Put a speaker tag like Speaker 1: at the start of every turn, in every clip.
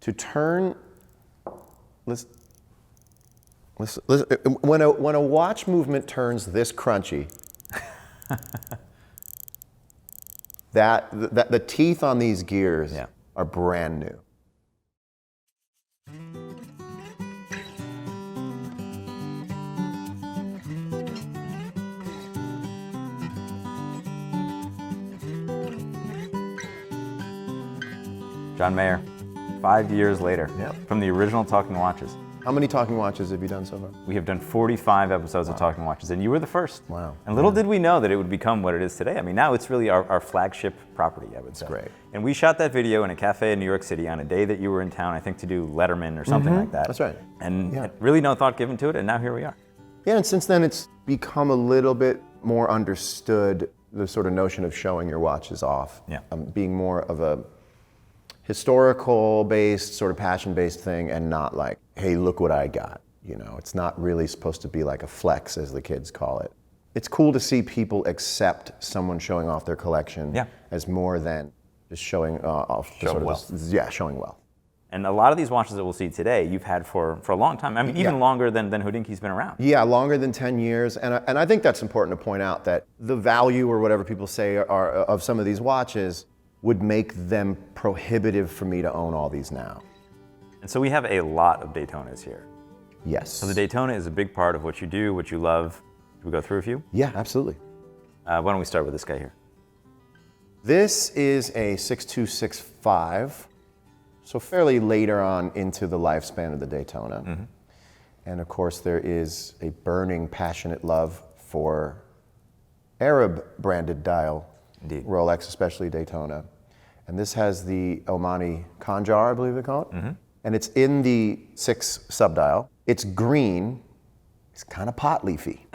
Speaker 1: To turn, listen, when a watch movement turns this crunchy, the teeth on these gears are brand new.
Speaker 2: John Mayer, 5 years later, from the original Talking Watches.
Speaker 1: How many Talking Watches have you done so far?
Speaker 2: We have done 45 episodes of Talking Watches, and you were the first.
Speaker 1: Wow.
Speaker 2: And little did we know that it would become what it is today. I mean, now it's really our flagship property, I would say.
Speaker 1: Great.
Speaker 2: And we shot that video in a cafe in New York City on a day that you were in town, I think to do Letterman or something like that.
Speaker 1: That's right.
Speaker 2: And really no thought given to it, and now here we are.
Speaker 1: Yeah, and since then it's become a little bit more understood, the sort of notion of showing your watches off.
Speaker 2: Yeah.
Speaker 1: Being more of a historical-based, sort of passion-based thing, and not like, hey, look what I got. You know, it's not really supposed to be like a flex, as the kids call it. It's cool to see people accept someone showing off their collection as more than just showing off.
Speaker 2: Showing wealth.
Speaker 1: Showing wealth.
Speaker 2: And a lot of these watches that we'll see today, you've had for a long time. I mean, even longer than Hodinkee's been around.
Speaker 1: Yeah, longer than 10 years. And I think that's important to point out, that the value, or whatever people say, of some of these watches would make them prohibitive for me to own all these now.
Speaker 2: And so we have a lot of Daytonas here.
Speaker 1: Yes.
Speaker 2: So the Daytona is a big part of what you do, what you love. Should we go through a few?
Speaker 1: Yeah, absolutely.
Speaker 2: Why don't we start with this guy here?
Speaker 1: This is a 6265, so fairly later on into the lifespan of the Daytona. Mm-hmm. And of course there is a burning, passionate love for Arab branded dial Rolex, especially Daytona. And this has the Omani Khanjar, I believe they call it. Mm-hmm. And it's in the 6 subdial. It's green. It's kind of pot leafy.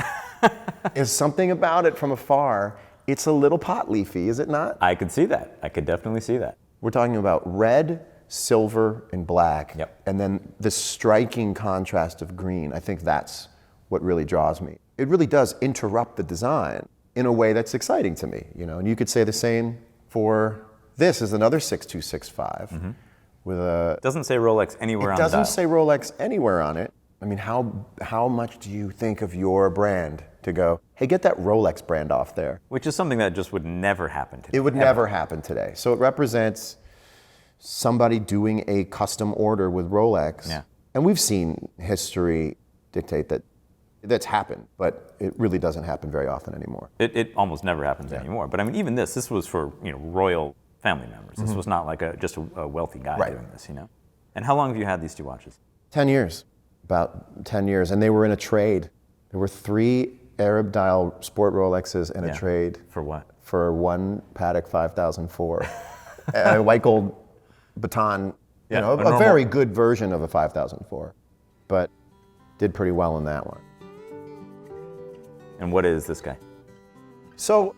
Speaker 1: There's something about it from afar. It's a little pot leafy, is it not?
Speaker 2: I could see that. I could definitely see that.
Speaker 1: We're talking about red, silver, and black.
Speaker 2: Yep.
Speaker 1: And then the striking contrast of green. I think that's what really draws me. It really does interrupt the design in a way that's exciting to me, you know. And you could say the same for this. Is another 6265 with a.
Speaker 2: It doesn't say Rolex anywhere on the dial.
Speaker 1: It doesn't say Rolex anywhere on it. I mean, how much do you think of your brand to go, hey, get that Rolex brand off there?
Speaker 2: Which is something that just would never happen today.
Speaker 1: It would never happen today. So it represents somebody doing a custom order with Rolex.
Speaker 2: Yeah.
Speaker 1: And we've seen history dictate that that's happened, but it really doesn't happen very often anymore.
Speaker 2: It almost never happens anymore. But I mean, even this was for, you know, royal family members. This was not like just a wealthy guy doing this, you know? And how long have you had these two watches?
Speaker 1: 10 years, about 10 years. And they were in a trade. There were 3 Arab dial sport Rolexes in a trade.
Speaker 2: For what?
Speaker 1: For one Patek 5004. A white gold baton, you know, a very good version of a 5004. But did pretty well in that one.
Speaker 2: And what is this guy?
Speaker 1: So,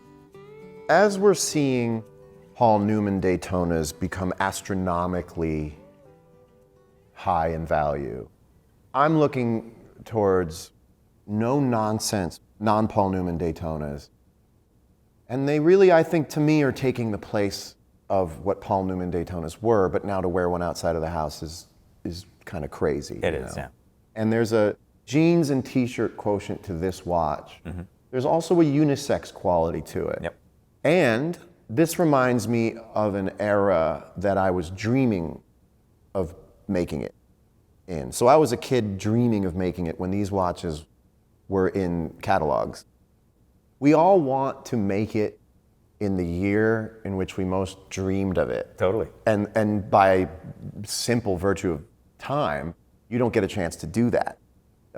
Speaker 1: as we're seeing Paul Newman Daytonas become astronomically high in value, I'm looking towards no-nonsense, non-Paul Newman Daytonas. And they really, I think, to me, are taking the place of what Paul Newman Daytonas were, but now to wear one outside of the house is kind of crazy.
Speaker 2: It is, yeah.
Speaker 1: And there's a jeans and t-shirt quotient to this watch. Mm-hmm. There's also a unisex quality to it.
Speaker 2: Yep.
Speaker 1: And this reminds me of an era that I was dreaming of making it in. So I was a kid dreaming of making it when these watches were in catalogs. We all want to make it in the year in which we most dreamed of it.
Speaker 2: Totally.
Speaker 1: And by simple virtue of time, you don't get a chance to do that.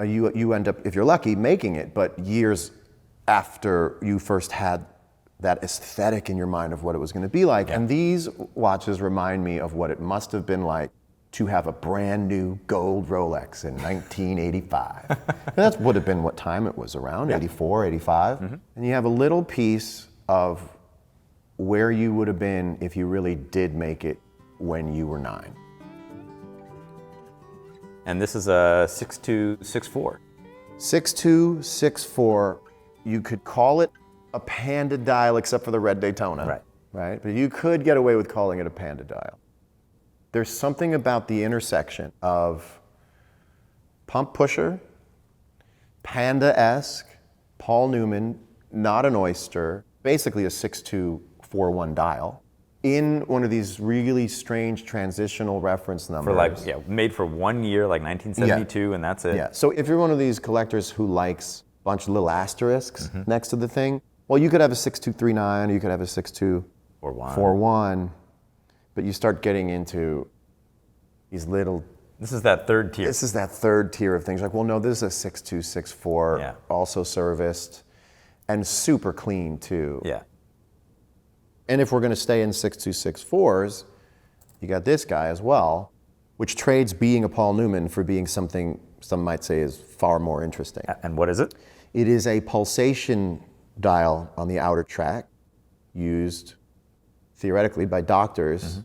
Speaker 1: You end up, if you're lucky, making it, but years after you first had that aesthetic in your mind of what it was going to be like. Yeah. And these watches remind me of what it must have been like to have a brand new gold Rolex in 1985. That would have been what time it was around, 84, 85. Mm-hmm. And you have a little piece of where you would have been if you really did make it when you were 9.
Speaker 2: And this is a 6264.
Speaker 1: 6264. You could call it a Panda dial except for the red Daytona.
Speaker 2: Right.
Speaker 1: Right? But you could get away with calling it a Panda dial. There's something about the intersection of pump pusher, Panda-esque, Paul Newman, not an oyster, basically a 6.241 dial, in one of these really strange transitional reference numbers.
Speaker 2: For like, yeah, made for 1 year, like 1972, and that's it.
Speaker 1: Yeah, so if you're one of these collectors who likes a bunch of little asterisks next to the thing, well, you could have a 6239 or you could have a 6241, but you start getting into these little.
Speaker 2: This is that third tier.
Speaker 1: This is that third tier of things. Like, well, no, this is a 6264, also serviced, and super clean too.
Speaker 2: Yeah.
Speaker 1: And if we're going to stay in 6264s, you got this guy as well, which trades being a Paul Newman for being something some might say is far more interesting.
Speaker 2: And what is it?
Speaker 1: It is a pulsation dial on the outer track used theoretically by doctors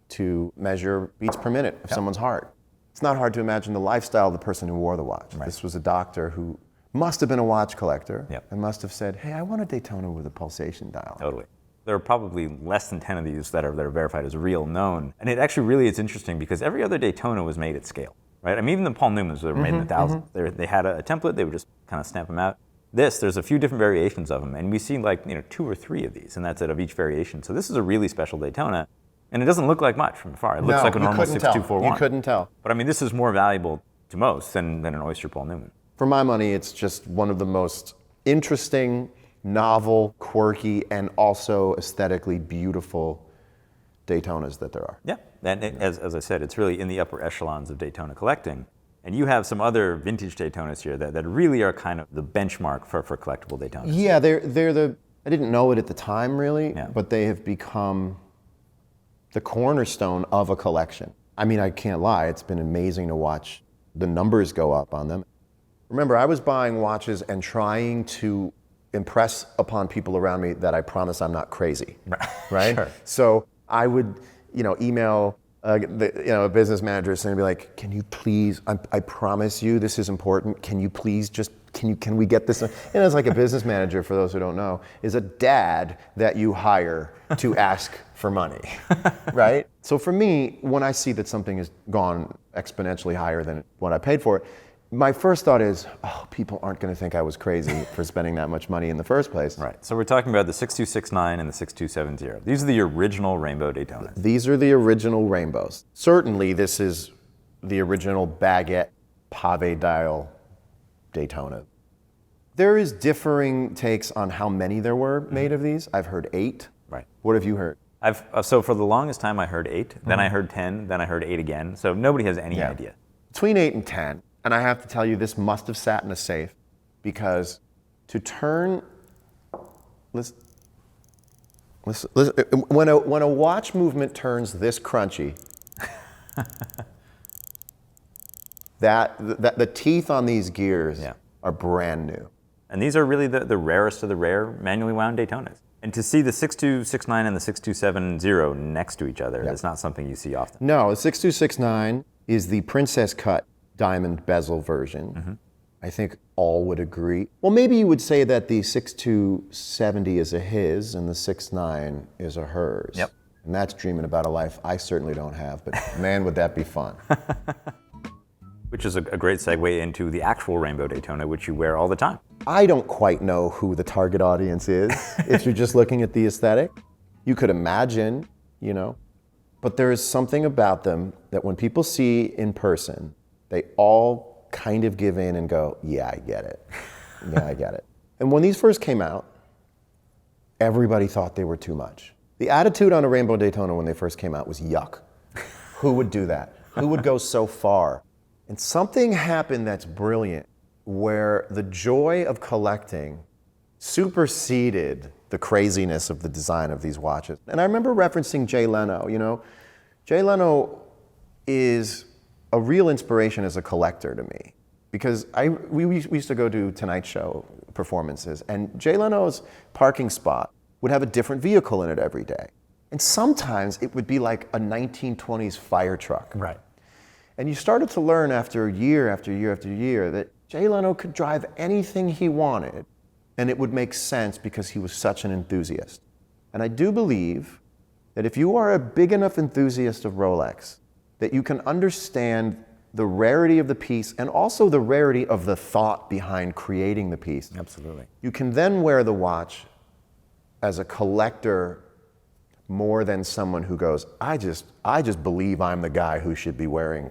Speaker 1: to measure beats per minute of someone's heart. It's not hard to imagine the lifestyle of the person who wore the watch. Right. This was a doctor who must have been a watch collector and must have said, hey, I want a Daytona with a pulsation dial.
Speaker 2: Totally. There are probably less than 10 of these that are verified as real known. And it actually really is interesting because every other Daytona was made at scale, right? I mean, even the Paul Newmans were made in the thousands. They had a template, they would just kind of stamp them out. There's a few different variations of them, and we see like 2 or 3 of these, and that's it, of each variation. So this is a really special Daytona, and it doesn't look like much from afar. It looks like a normal 6241.
Speaker 1: You couldn't tell.
Speaker 2: But I mean, this is more valuable to most than an Oyster Paul Newman.
Speaker 1: For my money, it's just one of the most interesting, novel, quirky, and also aesthetically beautiful Daytonas that there are.
Speaker 2: Yeah, and as I said, it's really in the upper echelons of Daytona collecting. And you have some other vintage Daytonas here that really are kind of the benchmark for collectible Daytonas.
Speaker 1: Yeah, I didn't know it at the time really, but they have become the cornerstone of a collection. I mean, I can't lie, it's been amazing to watch the numbers go up on them. Remember, I was buying watches and trying to impress upon people around me that I promise I'm not crazy, right? Sure. So I would, email a business manager and be like, can you please, I promise you this is important, can you please just, can we get this? And it's like a business manager, for those who don't know, is a dad that you hire to ask for money, right? So for me, when I see that something has gone exponentially higher than what I paid for it, my first thought is, people aren't going to think I was crazy for spending that much money in the first place.
Speaker 2: Right. So we're talking about the 6269 and the 6270. These are the original Rainbow Daytonas.
Speaker 1: These are the original Rainbows. Certainly, this is the original baguette pave dial Daytona. There is differing takes on how many there were made of these. I've heard 8.
Speaker 2: Right.
Speaker 1: What have you heard?
Speaker 2: So for the longest time, I heard 8. Then I heard 10. Then I heard 8 again. So nobody has any idea.
Speaker 1: Between 8 and 10. And I have to tell you, this must have sat in a safe, because to turn, when a watch movement turns this crunchy, the teeth on these gears are brand new.
Speaker 2: And these are really the rarest of the rare manually wound Daytonas. And to see the 6269 and the 6270 next to each other is not something you see often.
Speaker 1: No, the 6269 is the princess cut diamond bezel version. I think all would agree. Well, maybe you would say that the 6270 is a his and the 69 is a hers.
Speaker 2: Yep.
Speaker 1: And that's dreaming about a life I certainly don't have, but man, would that be fun.
Speaker 2: Which is a great segue into the actual Rainbow Daytona, which you wear all the time.
Speaker 1: I don't quite know who the target audience is if you're just looking at the aesthetic. You could imagine, but there is something about them that when people see in person, they all kind of give in and go, yeah, I get it. Yeah, I get it. And when these first came out, everybody thought they were too much. The attitude on a Rainbow Daytona when they first came out was yuck. Who would do that? Who would go so far? And something happened that's brilliant, where the joy of collecting superseded the craziness of the design of these watches. And I remember referencing Jay Leno. Jay Leno is a real inspiration as a collector to me, because we used to go to Tonight Show performances, and Jay Leno's parking spot would have a different vehicle in it every day. And sometimes it would be like a 1920s fire truck.
Speaker 2: Right.
Speaker 1: And you started to learn after year after year after year that Jay Leno could drive anything he wanted, and it would make sense because he was such an enthusiast. And I do believe that if you are a big enough enthusiast of Rolex, that you can understand the rarity of the piece and also the rarity of the thought behind creating the piece.
Speaker 2: Absolutely.
Speaker 1: You can then wear the watch as a collector more than someone who goes, I just believe I'm the guy who should be wearing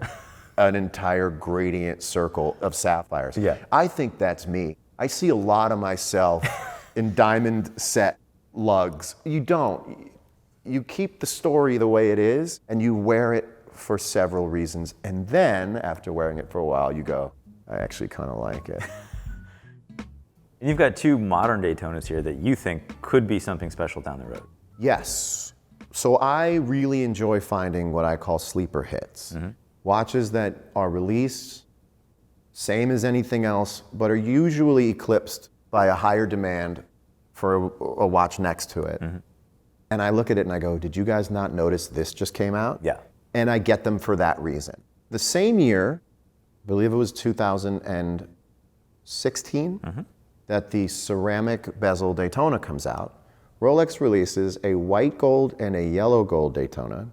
Speaker 1: an entire gradient circle of sapphires.
Speaker 2: Yeah.
Speaker 1: I think that's me. I see a lot of myself in diamond set lugs. You don't. You keep the story the way it is and you wear it for several reasons. And then after wearing it for a while, you go, I actually kind of like it.
Speaker 2: And you've got 2 modern Daytonas here that you think could be something special down the road.
Speaker 1: Yes. So I really enjoy finding what I call sleeper hits. Watches that are released, same as anything else, but are usually eclipsed by a higher demand for a watch next to it. And I look at it and I go, did you guys not notice this just came out?
Speaker 2: Yeah.
Speaker 1: And I get them for that reason. The same year, I believe it was 2016, that the ceramic bezel Daytona comes out. Rolex releases a white gold and a yellow gold Daytona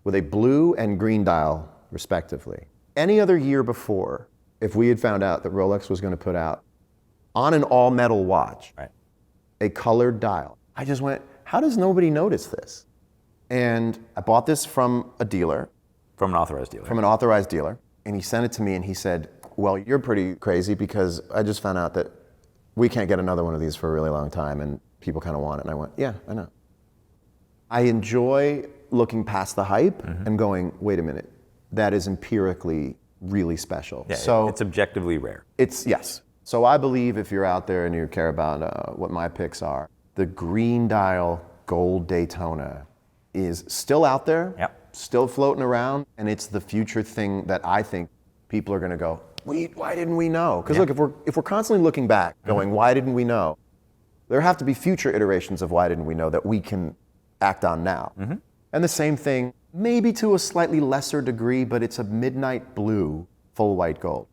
Speaker 1: with a blue and green dial, respectively. Any other year before, if we had found out that Rolex was going to put out on an all-metal watch, a colored dial, I just went, how does nobody notice this? And I bought this from a dealer.
Speaker 2: From an authorized dealer.
Speaker 1: From an authorized dealer. And he sent it to me and he said, well, you're pretty crazy because I just found out that we can't get another one of these for a really long time and people kind of want it. And I went, yeah, I know. I enjoy looking past the hype and going, wait a minute, that is empirically really special.
Speaker 2: Yeah,
Speaker 1: so
Speaker 2: it's objectively rare.
Speaker 1: Yes. So I believe if you're out there and you care about what my picks are, the green dial gold Daytona is still out there, still floating around, and it's the future thing that I think people are going to go, why didn't we know? Because look, if we're constantly looking back, going, why didn't we know? There have to be future iterations of why didn't we know that we can act on now. And the same thing, maybe to a slightly lesser degree, but it's a midnight blue, full white gold.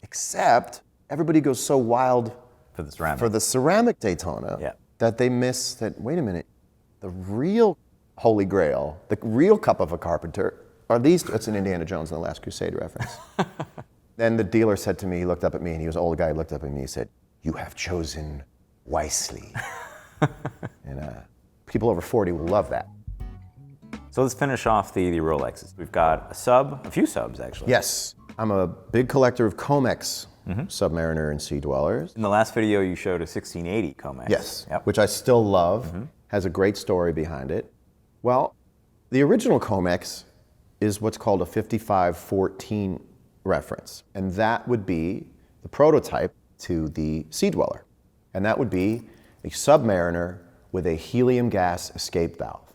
Speaker 1: Except everybody goes so wild
Speaker 2: For the ceramic.
Speaker 1: for the ceramic Daytona that they miss that, wait a minute, the real Holy Grail, the real cup of a carpenter, are these, it's an Indiana Jones and the Last Crusade reference. Then the dealer said to me, he looked up at me, and he was an old guy, he looked up at me, he said, you have chosen wisely. And people over 40 will love that.
Speaker 2: So let's finish off the Rolexes. We've got a few subs actually.
Speaker 1: Yes, I'm a big collector of Comex Submariner and Sea Dwellers.
Speaker 2: In the last video you showed a 1680 Comex.
Speaker 1: Yes, which I still love, has a great story behind it. Well, the original Comex is what's called a 5514 reference, and that would be the prototype to the Sea Dweller. And that would be a Submariner with a helium gas escape valve.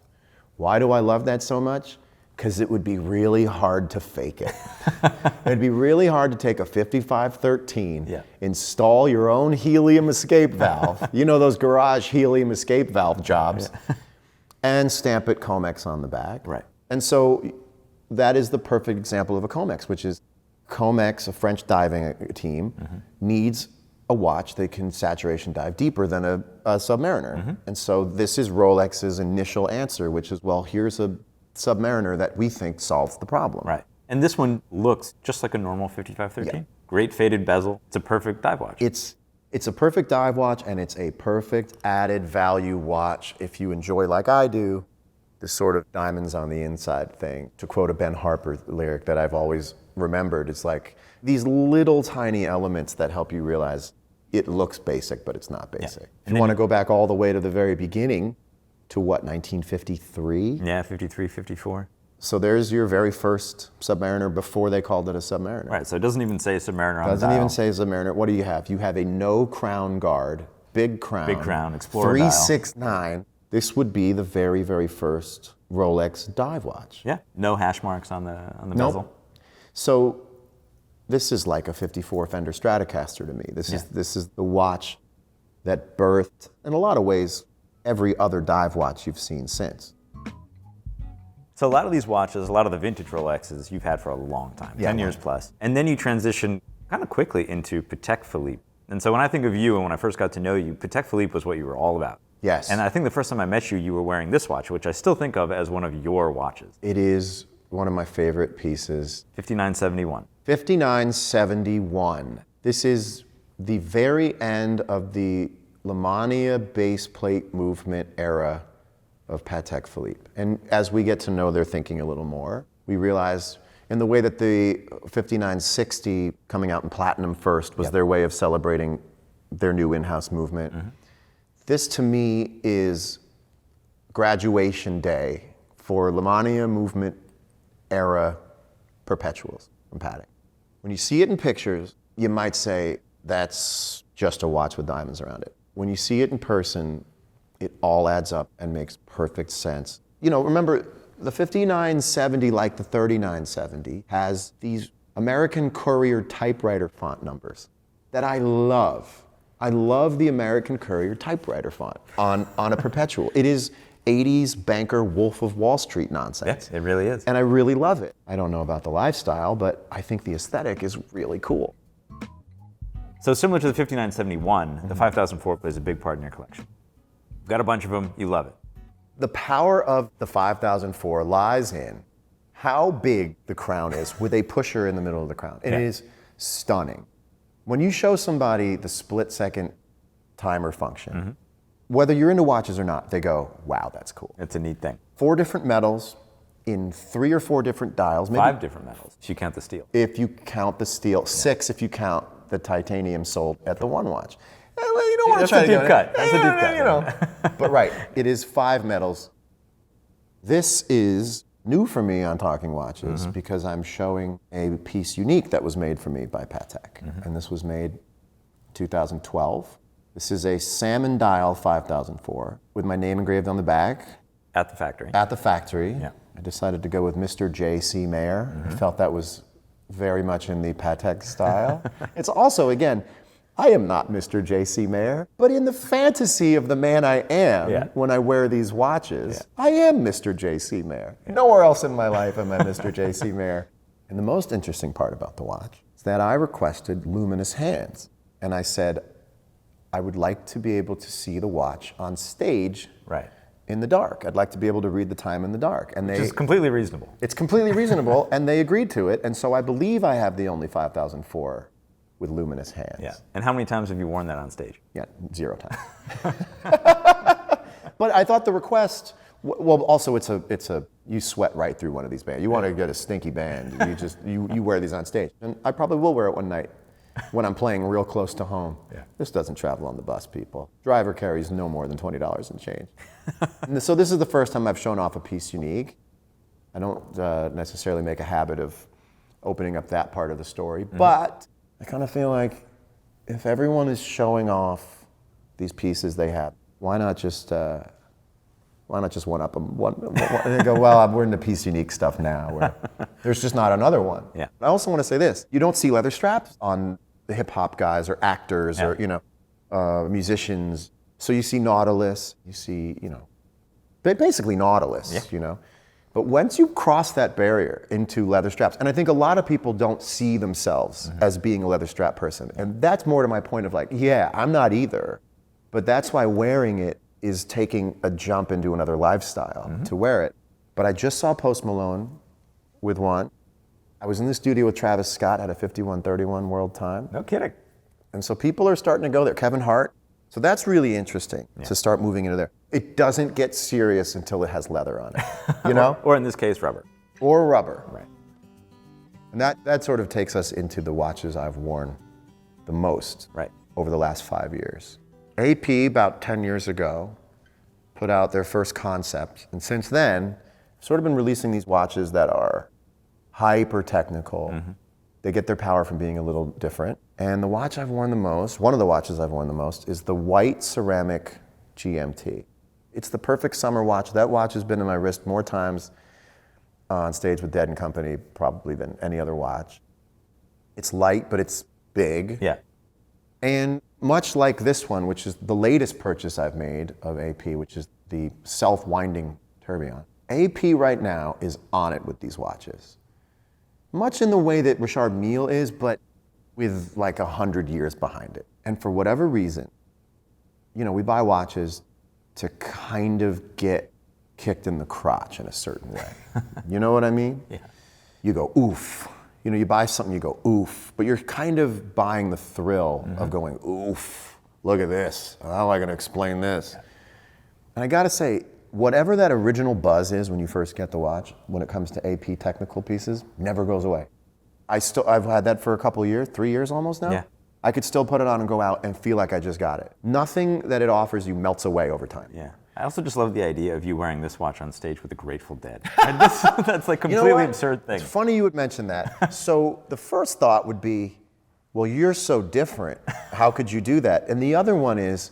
Speaker 1: Why do I love that so much? Because it would be really hard to fake it. It'd be really hard to take a 5513, install your own helium escape valve, you know those garage helium escape valve jobs, and stamp it Comex on the back.
Speaker 2: Right.
Speaker 1: And so that is the perfect example of a Comex, which is Comex, a French diving team, needs a watch that can saturation dive deeper than a Submariner. And so this is Rolex's initial answer, which is, well, here's a Submariner that we think solves the problem.
Speaker 2: Right. And this one looks just like a normal 5513. Great faded bezel. It's a perfect dive watch.
Speaker 1: It's a perfect dive watch, and it's a perfect added value watch if you enjoy, like I do, the sort of diamonds on the inside thing. To quote a Ben Harper lyric that I've always remembered, it's like these little tiny elements that help you realize it looks basic, but it's not basic. If you want to go back all the way to the very beginning, to what, 1953?
Speaker 2: Yeah, 53, 54.
Speaker 1: So there's your very first Submariner before they called it a Submariner.
Speaker 2: Right, so it doesn't even say Submariner on the
Speaker 1: Doesn't
Speaker 2: dial.
Speaker 1: even say Submariner. What do you have? You have a no crown guard, big crown.
Speaker 2: Big crown, Explorer dial.
Speaker 1: 369. This would be the very, very first Rolex dive watch.
Speaker 2: Yeah, no hash marks on the
Speaker 1: Nope.
Speaker 2: bezel.
Speaker 1: So this is like a 54 Fender Stratocaster to me. This is the watch that birthed, in a lot of ways, every other dive watch you've seen since.
Speaker 2: So a lot of these watches, a lot of the vintage Rolexes you've had for a long time, 10 years plus. And then you transition kind of quickly into Patek Philippe. And so when I think of you and when I first got to know you, Patek Philippe was what you were all about.
Speaker 1: Yes.
Speaker 2: And I think the first time I met you, you were wearing this watch, which I still think of as one of your watches.
Speaker 1: It is one of my favorite pieces.
Speaker 2: 5971.
Speaker 1: 5971. This is the very end of the Lamania base plate movement era of Patek Philippe. And as we get to know their thinking a little more, we realize in the way that the 5960 coming out in platinum first was their way of celebrating their new in-house movement. This to me is graduation day for Lamania movement era perpetuals from Patek. When you see it in pictures, you might say that's just a watch with diamonds around it. When you see it in person, it all adds up and makes perfect sense. You know, remember, the 5970, like the 3970, has these American Courier typewriter font numbers that I love. I love the American Courier typewriter font on a perpetual. It is 80s banker Wolf of Wall Street nonsense.
Speaker 2: Yeah, it really is.
Speaker 1: And I really love it. I don't know about the lifestyle, but I think the aesthetic is really cool.
Speaker 2: So similar to the 5971, the 5004 plays a big part in your collection. You've got a bunch of them, you love it.
Speaker 1: The power of the 5004 lies in how big the crown is with a pusher in the middle of the crown. It is stunning. When you show somebody the split-second timer function, whether you're into watches or not, they go, wow, that's cool.
Speaker 2: It's a neat thing.
Speaker 1: 4 different metals in 3 or 4 different dials. Maybe
Speaker 2: 5 different metals, if you count the steel.
Speaker 1: if you count the steel. 6 if you count the titanium sold at the one watch. Well, you don't want to try
Speaker 2: That's a
Speaker 1: to
Speaker 2: deep cut. That's a deep cut.
Speaker 1: You know. But right, it is 5 metals. This is new for me on Talking Watches because I'm showing a piece unique that was made for me by Patek. And this was made 2012. This is a salmon dial 5004 with my name engraved on the back.
Speaker 2: At the factory.
Speaker 1: At the factory.
Speaker 2: Yeah.
Speaker 1: I decided to go with Mr. J.C. Mayer. I felt that was very much in the Patek style. It's also, again, I am not Mr. J.C. Mayer, but in the fantasy of the man I am when I wear these watches, I am Mr. J.C. Mayer. Nowhere else in my life am I Mr. J.C. Mayer. And the most interesting part about the watch is that I requested luminous hands. And I said, I would like to be able to see the watch on stage in the dark. I'd like to be able to read the time in the dark. And
Speaker 2: Which is completely reasonable.
Speaker 1: It's completely reasonable, and they agreed to it. And so I believe I have the only 5004 with luminous hands.
Speaker 2: Yeah. And how many times have you worn that on stage?
Speaker 1: Yeah, 0 times. But I thought the request, well, also it's a you sweat right through one of these bands. You want to get a stinky band, you wear these on stage. And I probably will wear it one night when I'm playing real close to home. This doesn't travel on the bus, people. Driver carries no more than $20 in change. And so this is the first time I've shown off a piece unique. I don't necessarily make a habit of opening up that part of the story, but I kind of feel like if everyone is showing off these pieces they have, why not just one up them? And they go, well, we're into piece unique stuff now. There's just not another one.
Speaker 2: Yeah.
Speaker 1: I also want to say this: you don't see leather straps on the hip hop guys or actors or musicians. So you see Nautilus, you see basically Nautilus, But once you cross that barrier into leather straps, and I think a lot of people don't see themselves as being a leather strap person. And that's more to my point of like, yeah, I'm not either. But that's why wearing it is taking a jump into another lifestyle to wear it. But I just saw Post Malone with one. I was in the studio with Travis Scott at a 51:31 world time.
Speaker 2: No kidding.
Speaker 1: And so people are starting to go there. Kevin Hart. So that's really interesting to start moving into there. It doesn't get serious until it has leather on it,
Speaker 2: Or in this case, rubber.
Speaker 1: Or rubber.
Speaker 2: Right.
Speaker 1: And that sort of takes us into the watches I've worn the most over the last 5 years. AP, about 10 years ago, put out their first concept. And since then, sort of been releasing these watches that are hyper technical. They get their power from being a little different. And the watch I've worn the most, one of the watches I've worn the most, is the white ceramic GMT. It's the perfect summer watch. That watch has been in my wrist more times on stage with Dead & Company probably than any other watch. It's light, but it's big.
Speaker 2: Yeah.
Speaker 1: And much like this one, which is the latest purchase I've made of AP, which is the self-winding tourbillon. AP right now is on it with these watches. Much in the way that Richard Mille is, but with like 100 years behind it. And for whatever reason, we buy watches to kind of get kicked in the crotch in a certain way. You know what I mean?
Speaker 2: Yeah.
Speaker 1: You go, oof. You know, you buy something, you go, oof. But you're kind of buying the thrill of going, oof, look at this. How am I going to explain this? And I got to say, whatever that original buzz is when you first get the watch, when it comes to AP technical pieces, never goes away. I've had that for a couple of years, 3 years almost now.
Speaker 2: Yeah.
Speaker 1: I could still put it on and go out and feel like I just got it. Nothing that it offers you melts away over time.
Speaker 2: Yeah. I also just love the idea of you wearing this watch on stage with the Grateful Dead. That's like completely absurd thing.
Speaker 1: It's funny you would mention that. So the first thought would be, well, you're so different. How could you do that? And the other one is,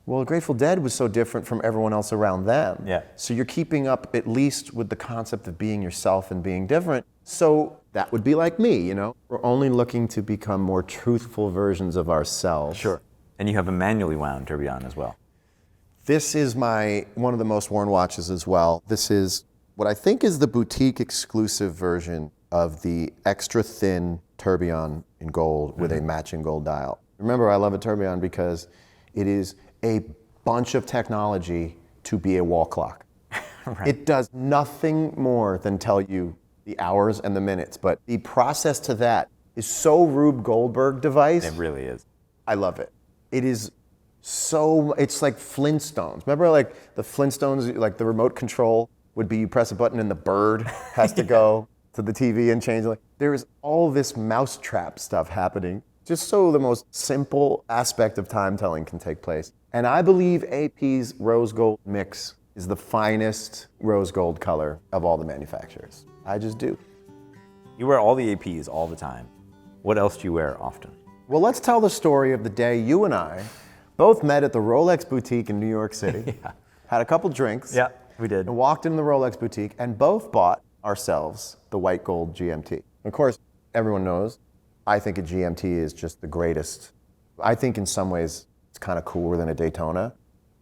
Speaker 1: well, Grateful Dead was so different from everyone else around them.
Speaker 2: Yeah.
Speaker 1: So you're keeping up at least with the concept of being yourself and being different. So that would be like me, you know? We're only looking to become more truthful versions of ourselves.
Speaker 2: Sure. And you have a manually wound tourbillon as well.
Speaker 1: This is one of the most worn watches as well. This is what I think is the boutique exclusive version of the extra thin tourbillon in gold with a matching gold dial. Remember, I love a tourbillon because it is a bunch of technology to be a wall clock.
Speaker 2: Right.
Speaker 1: It does nothing more than tell you the hours and the minutes, but the process to that is so Rube Goldberg device.
Speaker 2: It really is.
Speaker 1: I love it. It is so, it's like Flintstones. Remember like the Flintstones, like the remote control would be you press a button and the bird has to go to the TV and change. Like, there is all this mousetrap stuff happening, just so the most simple aspect of time telling can take place. And I believe AP's rose gold mix is the finest rose gold color of all the manufacturers. I just do.
Speaker 2: You wear all the APs all the time. What else do you wear often?
Speaker 1: Well, let's tell the story of the day you and I both met at the Rolex boutique in New York City, had a couple drinks,
Speaker 2: Yeah, we did.
Speaker 1: and walked into the Rolex boutique and both bought ourselves the white gold GMT. Of course, everyone knows, I think a GMT is just the greatest. I think in some ways it's kind of cooler than a Daytona.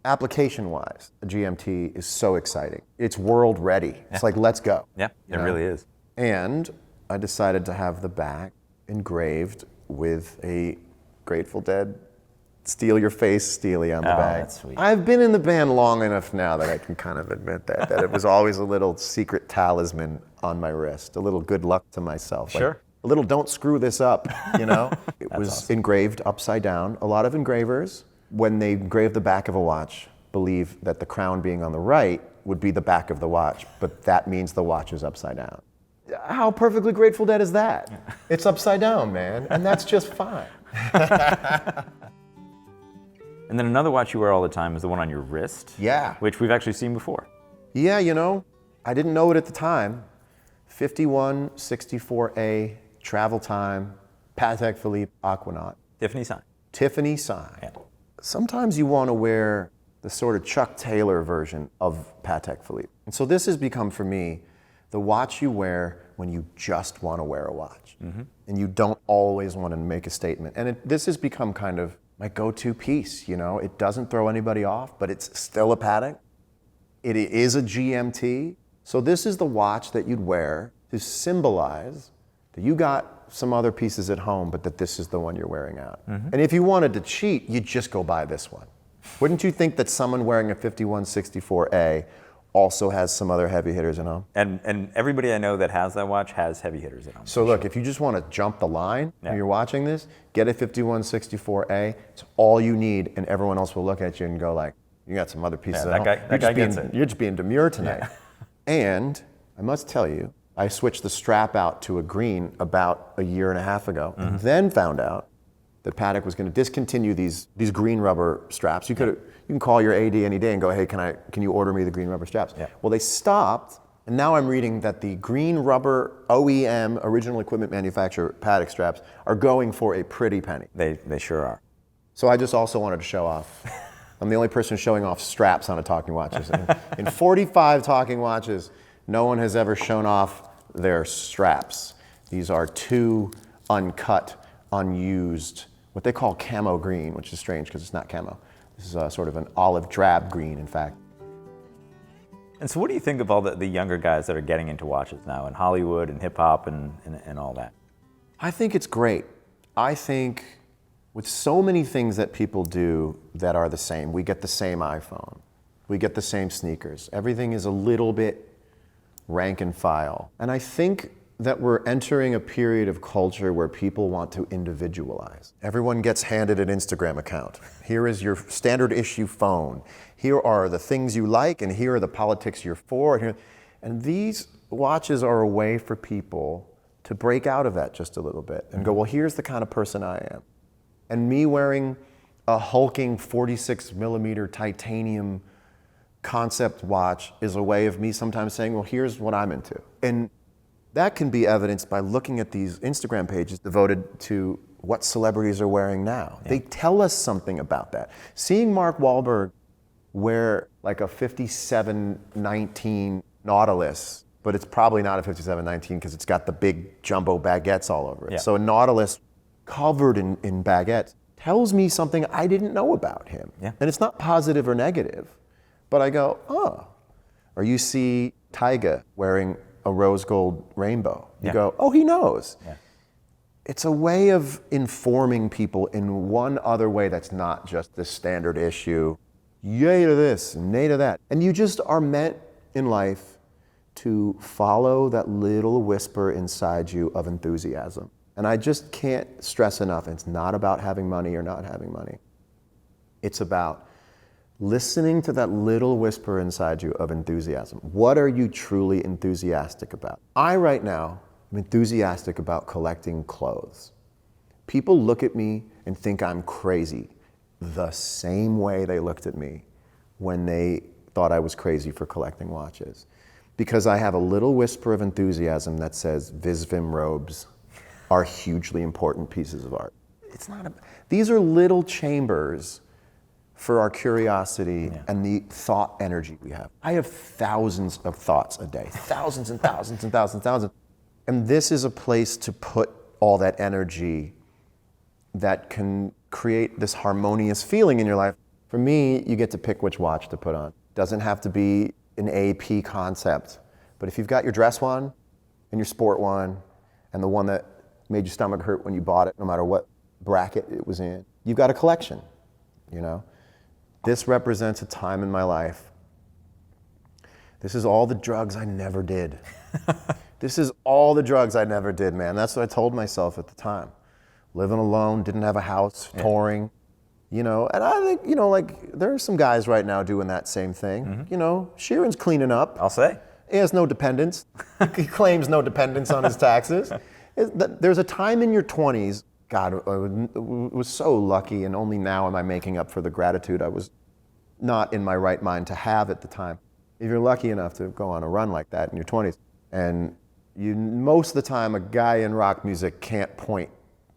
Speaker 1: Application-wise, a GMT is so exciting. It's world ready. It's like, let's go.
Speaker 2: Yeah, it really is.
Speaker 1: And I decided to have the back engraved with a Grateful Dead Steal Your Face Steely on the back.
Speaker 2: That's sweet.
Speaker 1: I've been in the band long enough now that I can kind of admit that it was always a little secret talisman on my wrist, a little good luck to myself.
Speaker 2: Sure.
Speaker 1: Like, a little don't screw this up, you know? It was
Speaker 2: awesome.
Speaker 1: engraved upside down. A lot of engravers, when they engrave the back of a watch, believe that the crown being on the right would be the back of the watch, but that means the watch is upside down. How perfectly Grateful Dead is that? It's upside down, man, and that's just fine.
Speaker 2: And then another watch you wear all the time is the one on your wrist.
Speaker 1: Yeah.
Speaker 2: Which we've actually seen before.
Speaker 1: Yeah, you know, I didn't know it at the time. 5164A, travel time, Patek Philippe Aquanaut.
Speaker 2: Tiffany sign.
Speaker 1: Tiffany sign.
Speaker 2: Yeah.
Speaker 1: Sometimes you want to wear the sort of Chuck Taylor version of Patek Philippe. And so this has become for me the watch you wear when you just want to wear a watch. And you don't always want to make a statement. And this has become kind of my go-to piece, you know? It doesn't throw anybody off, but it's still a Patek. It is a GMT. So this is the watch that you'd wear to symbolize that you got some other pieces at home, but that this is the one you're wearing out. And if you wanted to cheat, you'd just go buy this one. Wouldn't you think that someone wearing a 5164A also has some other heavy hitters at home?
Speaker 2: And everybody I know that has that watch has heavy hitters at home.
Speaker 1: So look, if you just want to jump the line when you're watching this, get a 5164A. It's all you need, and everyone else will look at you and go like, you got some other pieces at home.
Speaker 2: That guy gets it.
Speaker 1: You're just being demure tonight. And I must tell you, I switched the strap out to a green about a year and a half ago, and then found out that Patek was going to discontinue these green rubber straps. You can call your AD any day and go, hey, can you order me the green rubber straps?
Speaker 2: Yeah.
Speaker 1: Well, they stopped, and now I'm reading that the green rubber OEM, original equipment manufacturer Patek straps, are going for a pretty penny.
Speaker 2: They sure are.
Speaker 1: So I just also wanted to show off. I'm the only person showing off straps on a talking watches. In 45 talking watches, no one has ever shown off their straps. These are two uncut, unused, what they call camo green, which is strange because it's not camo. This is sort of an olive drab green, in fact.
Speaker 2: And so what do you think of all the younger guys that are getting into watches now in Hollywood and hip hop and all that?
Speaker 1: I think it's great. I think with so many things that people do that are the same, we get the same iPhone. We get the same sneakers. Everything is a little bit rank and file. And I think that we're entering a period of culture where people want to individualize. Everyone gets handed an Instagram account. Here is your standard issue phone. Here are the things you like, and here are the politics you're for. And these watches are a way for people to break out of that just a little bit and go, well, here's the kind of person I am. And me wearing a hulking 46 millimeter titanium concept watch is a way of me sometimes saying, well, here's what I'm into. And that can be evidenced by looking at these Instagram pages devoted to what celebrities are wearing now. Yeah. They tell us something about that. Seeing Mark Wahlberg wear like a 5719 Nautilus, but it's probably not a 5719 because it's got the big jumbo baguettes all over it. Yeah. So a Nautilus covered in baguettes tells me something I didn't know about him. Yeah. And it's not positive or negative. But I go, oh. Or you see Tyga wearing a rose gold rainbow. You go, oh, he knows. Yeah. It's a way of informing people in one other way that's not just the standard issue. Yay to this, nay to that. And you just are meant in life to follow that little whisper inside you of enthusiasm. And I just can't stress enough, it's not about having money or not having money. It's about listening to that little whisper inside you of enthusiasm. What are you truly enthusiastic about? I, right now, am enthusiastic about collecting clothes. People look at me and think I'm crazy the same way they looked at me when they thought I was crazy for collecting watches. Because I have a little whisper of enthusiasm that says Visvim robes are hugely important pieces of art. These are little chambers for our curiosity and the thought energy we have. I have thousands of thoughts a day, thousands and thousands and thousands and thousands. And this is a place to put all that energy that can create this harmonious feeling in your life. For me, you get to pick which watch to put on. Doesn't have to be an AP concept, but if you've got your dress one and your sport one and the one that made your stomach hurt when you bought it, no matter what bracket it was in, you've got a collection, you know? This represents a time in my life. This is all the drugs I never did. This is all the drugs I never did, man. That's what I told myself at the time. Living alone, didn't have a house, touring, you know. And I think, you know, like, there are some guys right now doing that same thing. Mm-hmm. You know, Sheeran's cleaning up.
Speaker 2: I'll say.
Speaker 1: He has no dependents. He claims no dependents on his taxes. There's a time in your 20s, God, I was so lucky, and only now am I making up for the gratitude I was not in my right mind to have at the time. If you're lucky enough to go on a run like that in your 20s, and most of the time a guy in rock music can't point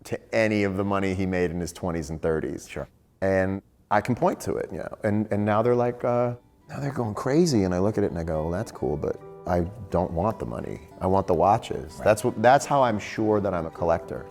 Speaker 1: to any of the money he made in his 20s and 30s.
Speaker 2: Sure.
Speaker 1: And I can point to it, you know. And now they're like, now they're going crazy, and I look at it and I go, well, that's cool, but I don't want the money. I want the watches. Right. That's how I'm sure that I'm a collector.